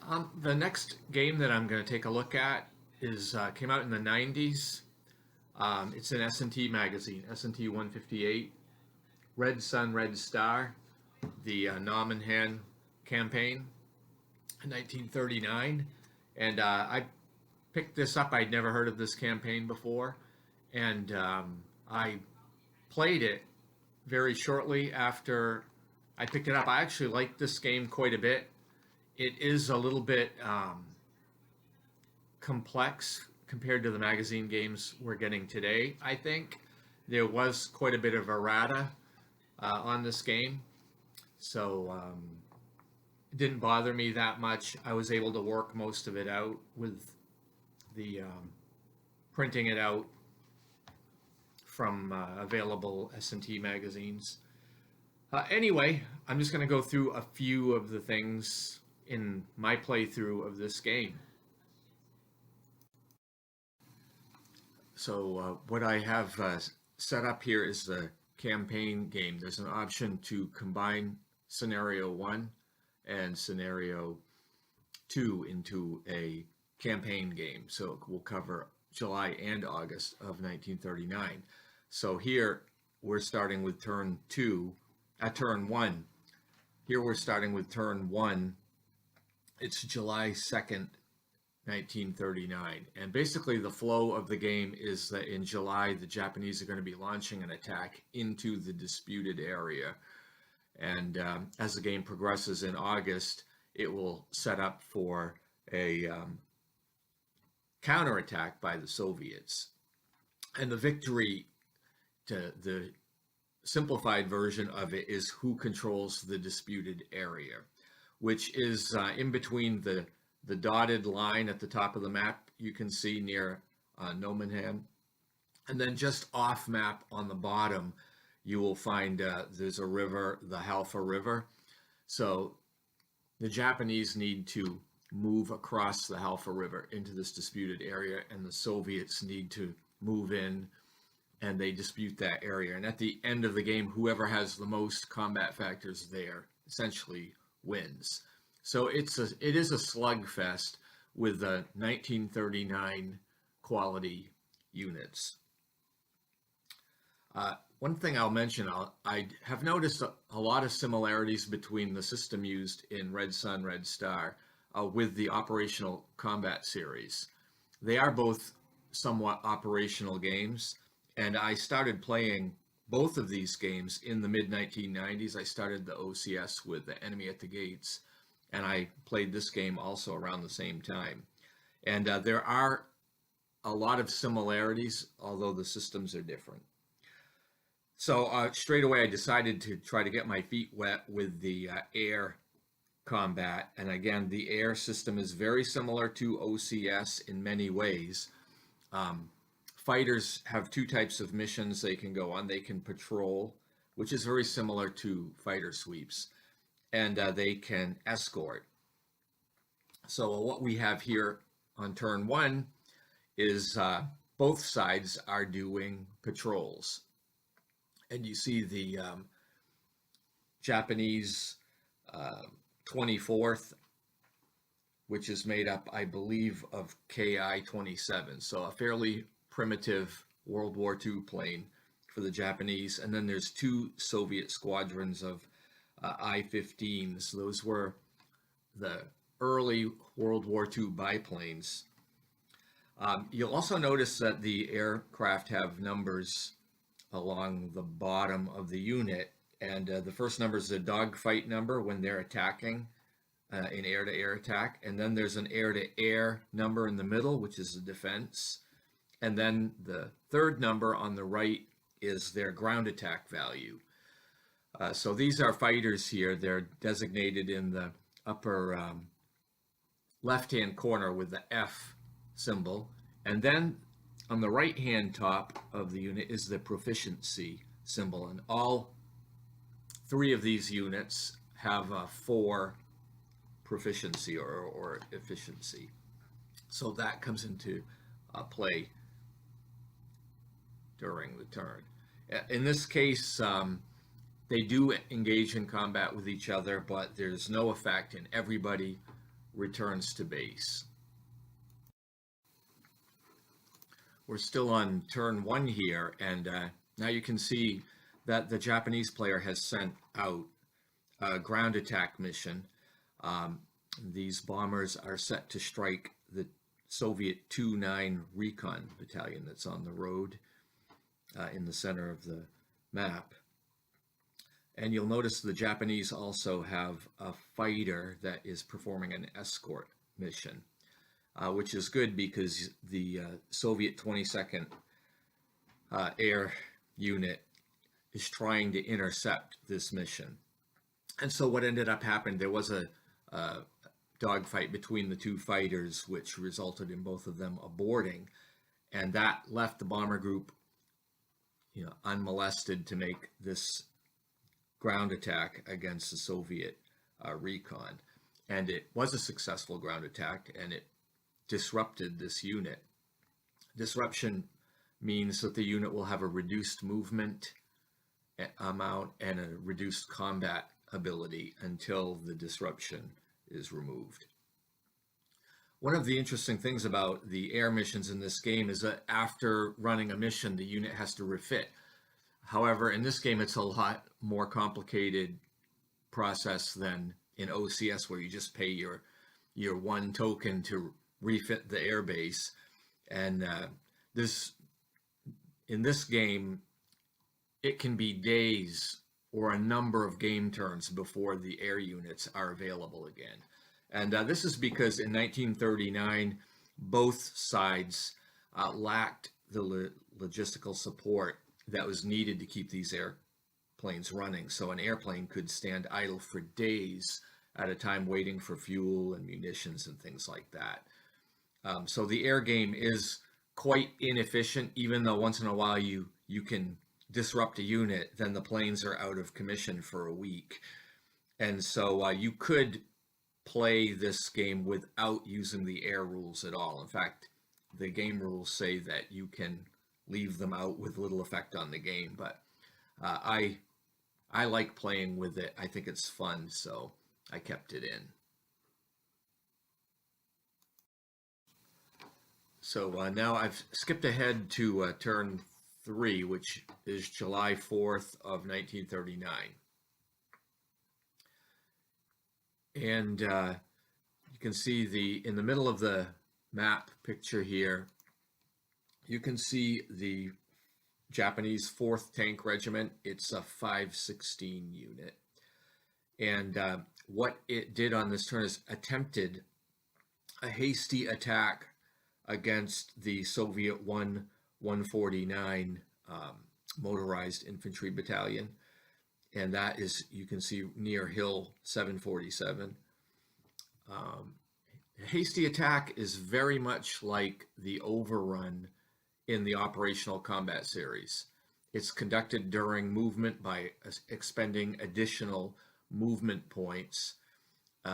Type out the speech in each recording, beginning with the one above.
The next game that I'm going to take a look at is came out in the 90s. It's an S&T magazine, S&T 158, Red Sun, Red Star, the Nominhan campaign in 1939. And I picked this up. I'd never heard of this campaign before. And I played it very shortly after I picked it up. I actually liked this game quite a bit. It is a little bit complex compared to the magazine games we're getting today. I think there was quite a bit of errata on this game, so it didn't bother me that much. I was able to work most of it out with the printing it out from available S&T magazines. Anyway, I'm just going to go through a few of the things in my playthrough of this game. So what I have set up here is the campaign game. There's an option to combine scenario 1 and scenario 2 into a campaign game. So it will cover July and August of 1939. So here we're starting with turn 1. Here we're starting with turn 1. It's July 2nd, 1939. And basically the flow of the game is that in July, the Japanese are going to be launching an attack into the disputed area. And as the game progresses in August, it will set up for a counterattack by the Soviets. And the victory, the simplified version of it, is who controls the disputed area, which is in between the dotted line at the top of the map you can see near Nominhan. And then just off map on the bottom, you will find there's a river, the Halfa River. So the Japanese need to move across the Halfa River into this disputed area, and the Soviets need to move in, and they dispute that area. And at the end of the game, whoever has the most combat factors there essentially wins. So it is a slugfest with the 1939 quality units. One thing I'll mention, I have noticed a lot of similarities between the system used in Red Sun, Red Star with the Operational Combat series. They are both somewhat operational games, and I started playing both of these games in the mid-1990s. I started the OCS with the Enemy at the Gates, and I played this game also around the same time. And there are a lot of similarities, although the systems are different. So straight away, I decided to try to get my feet wet with the air combat. And again, the air system is very similar to OCS in many ways. Fighters have two types of missions they can go on. They can patrol, which is very similar to fighter sweeps, and they can escort. So what we have here on turn 1 is both sides are doing patrols. And you see the Japanese 24th, which is made up, I believe, of Ki-27. So a fairly primitive World War II plane for the Japanese. And then there's 2 Soviet squadrons of I-15s. Those were the early World War II biplanes. You'll also notice that the aircraft have numbers along the bottom of the unit, and the first number is the dogfight number when they're attacking in air-to-air attack, and then there's an air-to-air number in the middle, which is the defense, and then the third number on the right is their ground attack value. So these are fighters here. They're designated in the upper left-hand corner with the F symbol, and then on the right-hand top of the unit is the proficiency symbol, and all 3 of these units have a 4 proficiency or efficiency. So that comes into play during the turn. In this case, they do engage in combat with each other, but there's no effect, and everybody returns to base. We're still on turn 1 here, and now you can see that the Japanese player has sent out a ground attack mission. These bombers are set to strike the Soviet 2-9 Recon Battalion that's on the road in the center of the map. And you'll notice the Japanese also have a fighter that is performing an escort mission, which is good because the Soviet 22nd Air Unit is trying to intercept this mission. And so what ended up happening, there was a dogfight between the two fighters, which resulted in both of them aborting, and that left the bomber group, unmolested to make this ground attack against the Soviet recon. And it was a successful ground attack, and it disrupted this unit. Disruption means that the unit will have a reduced movement amount and a reduced combat ability until the disruption is removed. One of the interesting things about the air missions in this game is that after running a mission, the unit has to refit. However, in this game, it's a lot more complicated process than in OCS, where you just pay your 1 token to refit the air base. And in this game, it can be days or a number of game turns before the air units are available again. And this is because in 1939, both sides lacked the logistical support that was needed to keep these airplanes running. So an airplane could stand idle for days at a time waiting for fuel and munitions and things like that. So the air game is quite inefficient, even though once in a while you can disrupt a unit, then the planes are out of commission for a week. And so you could play this game without using the air rules at all. In fact, the game rules say that you can leave them out with little effect on the game, but I like playing with it. I think it's fun, so I kept it in. So now I've skipped ahead to turn 3, which is July 4th of 1939. And you can see in the middle of the map picture here, you can see the Japanese 4th Tank Regiment. It's a 516 unit. And what it did on this turn is attempted a hasty attack against the Soviet 149 motorized infantry battalion. And that is, you can see near Hill 747. Hasty attack is very much like the overrun in the Operational Combat Series. It's conducted during movement by expending additional movement points.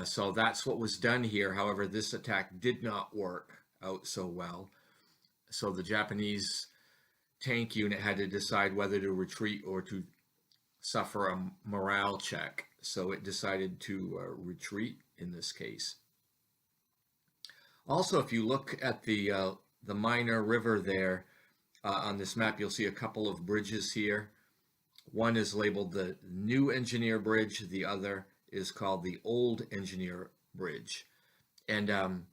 So that's what was done here. However, this attack did not work out so well. So the Japanese tank unit had to decide whether to retreat or to suffer a morale check. So it decided to retreat in this case. Also, if you look at the minor river there on this map, you'll see a couple of bridges here. One is labeled the New Engineer Bridge. The other is called the Old Engineer Bridge. And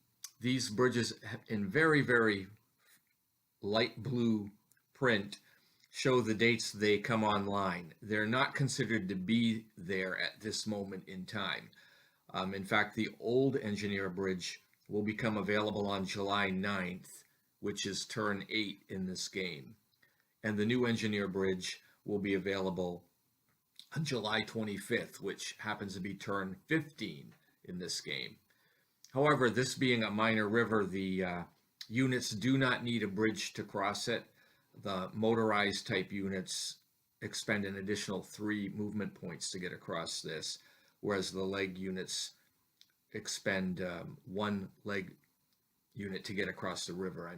these bridges in very, very light blue print show the dates they come online. They're not considered to be there at this moment in time. In fact, the Old Engineer Bridge will become available on July 9th, which is turn 8 in this game. And the New Engineer Bridge will be available on July 25th, which happens to be turn 15 in this game. However, this being a minor river, the units do not need a bridge to cross it. The motorized type units expend an additional 3 movement points to get across this, whereas the leg units expend 1 leg unit to get across the river,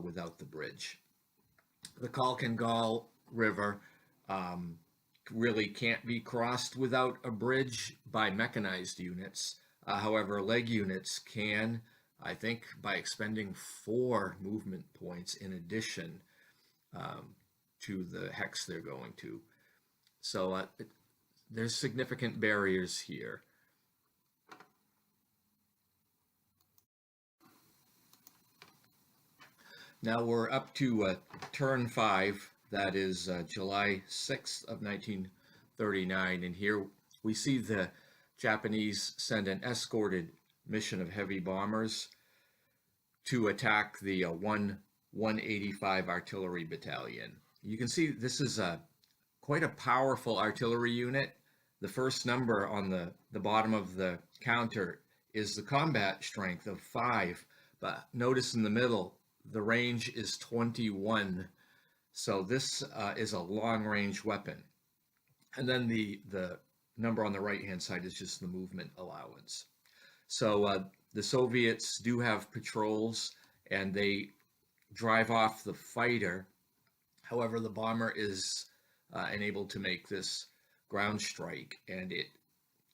without the bridge. The Kalkangal River really can't be crossed without a bridge by mechanized units. However, leg units can, I think, by expending 4 movement points in addition to the hex they're going to. So there's significant barriers here. Now we're up to turn 5, that is July 6th of 1939, and here we see the Japanese send an escorted mission of heavy bombers to attack the 185 Artillery Battalion. You can see this is quite a powerful artillery unit. The first number on the bottom of the counter is the combat strength of 5, but notice in the middle the range is 21. So this is a long-range weapon. And then the number on the right-hand side is just the movement allowance. So the Soviets do have patrols, and they drive off the fighter. However, the bomber is enabled to make this ground strike, and it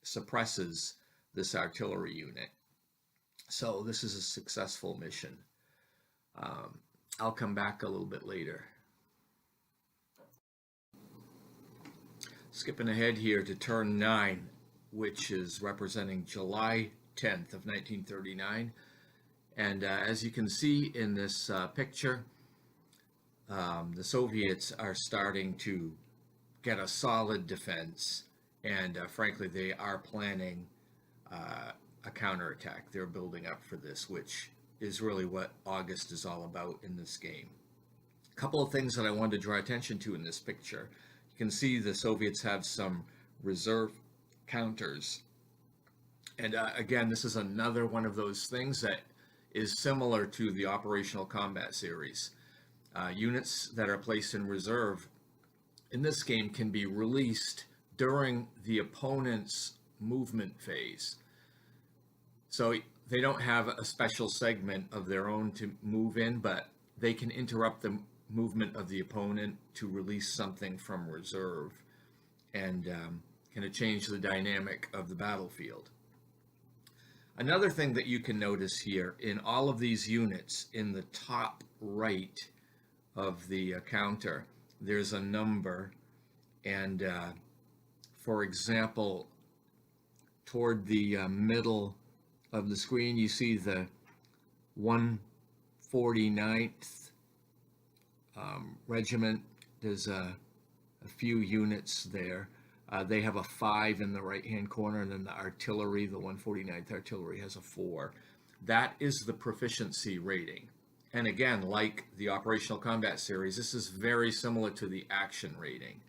suppresses this artillery unit. So this is a successful mission. I'll come back a little bit later. Skipping ahead here to turn 9, which is representing July 10th of 1939. And as you can see in this picture, the Soviets are starting to get a solid defense, and frankly, they are planning a counterattack. They're building up for this, which is really what August is all about in this game. A couple of things that I wanted to draw attention to in this picture. You can see the Soviets have some reserve counters. And again, this is another one of those things that is similar to the Operational Combat Series. Units that are placed in reserve in this game can be released during the opponent's movement phase. So they don't have a special segment of their own to move in, but they can interrupt the movement of the opponent to release something from reserve, and can change the dynamic of the battlefield. Another thing that you can notice here in all of these units, in the top right of the counter, there's a number, and for example, toward the middle of the screen, you see the 149th Regiment. There's a few units there. They have a 5 in the right-hand corner, and then the artillery, the 149th Artillery, has a 4. That is the proficiency rating. And again, like the Operational Combat Series, this is very similar to the action rating.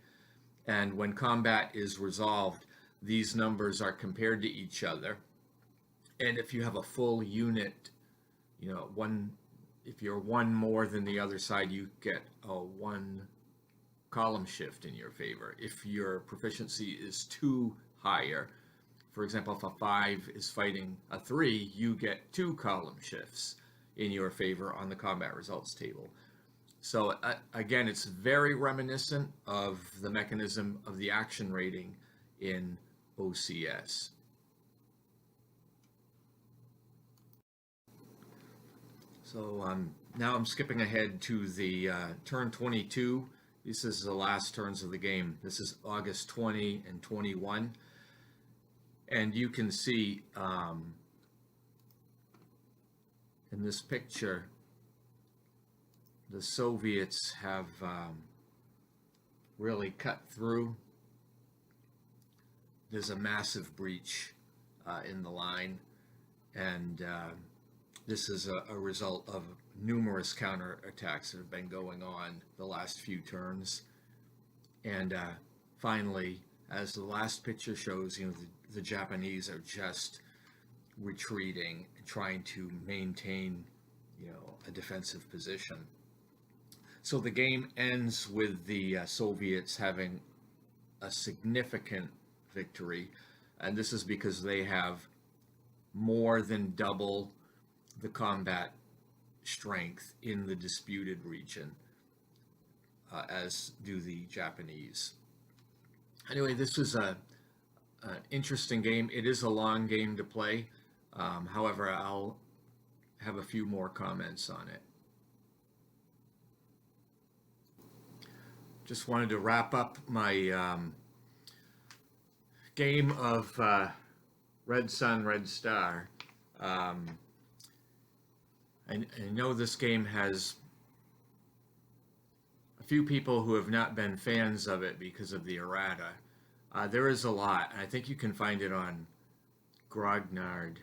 And when combat is resolved, these numbers are compared to each other. And if you have a full unit, you know, if you're 1 more than the other side, you get a 1 column shift in your favor. If your proficiency is 2 higher, for example, if a 5 is fighting a 3, you get 2 column shifts in your favor on the combat results table. So again, it's very reminiscent of the mechanism of the action rating in OCS. So now I'm skipping ahead to the turn 22. This is the last turns of the game. This is August 20 and 21. And you can see in this picture, the Soviets have really cut through. There's a massive breach in the line, and this is a result of numerous counterattacks that have been going on the last few turns. And finally, as the last picture shows, you know, the Japanese are just retreating, trying to maintain, you know, a defensive position. So the game ends with the Soviets having a significant victory, and this is because they have more than double the combat strength in the disputed region, as do the Japanese. Anyway, this was a an interesting game. It is a long game to play. However, I'll have a few more comments on it. Just wanted to wrap up my game of Red Sun, Red Star. I know this game has a few people who have not been fans of it because of the errata. There is a lot. I think you can find it on grognard.com.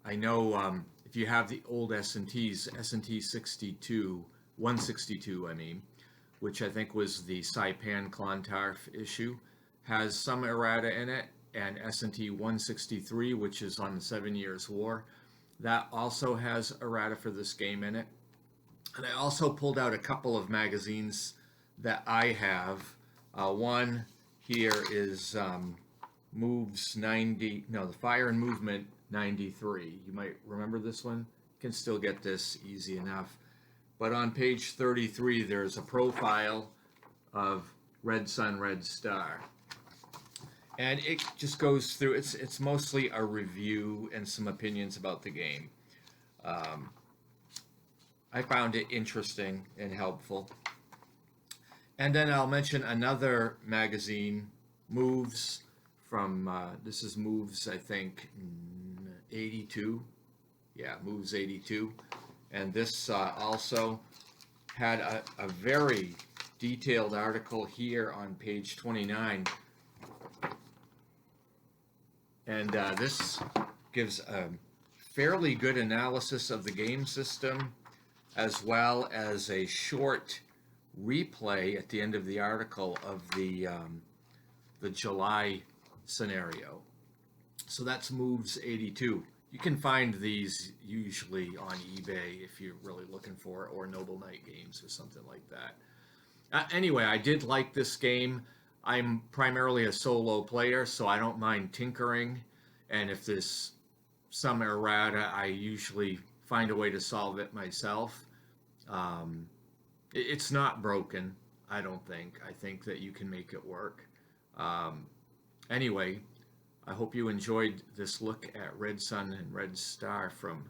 I know if you have the old S&Ts, S&T 62, 162, I mean, which I think was the Saipan Clontarf issue, has some errata in it, and S&T 163, which is on the 7 Years' War, that also has errata for this game in it. And I also pulled out a couple of magazines that I have. One here is Moves 90, no, the Fire and Movement 93. You might remember this one. You can still get this easy enough. But on page 33, there's a profile of Red Sun, Red Star. And it just goes through, it's mostly a review and some opinions about the game. I found it interesting and helpful. And then I'll mention another magazine, Moves, from, this is Moves, I think, 82. Yeah, Moves 82. And this also had a very detailed article here on page 29. And this gives a fairly good analysis of the game system, as well as a short replay at the end of the article of the July scenario. So that's Moves 82. You can find these usually on eBay if you're really looking for it, or Noble Knight Games or something like that. Anyway, I did like this game. I'm primarily a solo player, so I don't mind tinkering. And if there's some errata, I usually find a way to solve it myself. It's not broken, I don't think. I think that you can make it work. Anyway, I hope you enjoyed this look at Red Sun and Red Star from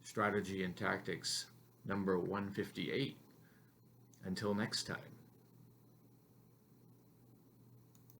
Strategy and Tactics number 158. Until next time.